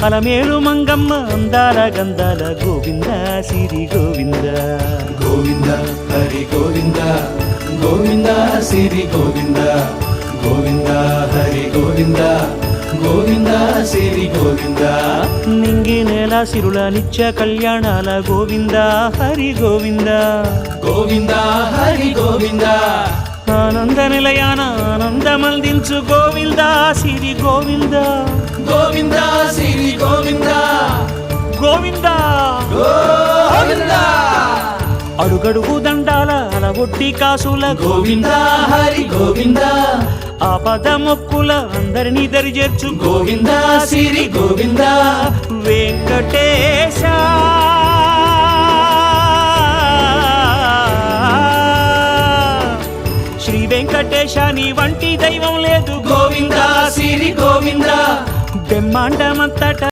అలమేలు మంగమ్మ అందాల గంధాల గోవింద సిరి గోవింద గోవింద హరి గోవింద గోవింద సిరి గోవింద గోవింద హరి గోవింద గోవింద సిరి గోవింద నింగి నేల సిరుల నిత్య కళ్యాణాల గోవింద హరి గోవింద గోవింద హరి గోవింద ఆనంద నిలయాన ఆనందమందించు గోవింద సిరి గోవింద గోవింద సిరి గోవింద గోవింద గోవింద అడుగడుగు దండాల అలవొట్టి కాసుల గోవింద హరి గోవింద ఆపద మొక్కుల అందరినీ దరిచేర్చు గోవింద సిరి గోవింద వెంకటేశ శ్రీ వెంకటేశ నీ వంటి దైవం లేదు గోవింద సిరి గోవింద బ్రహ్మాండమంతట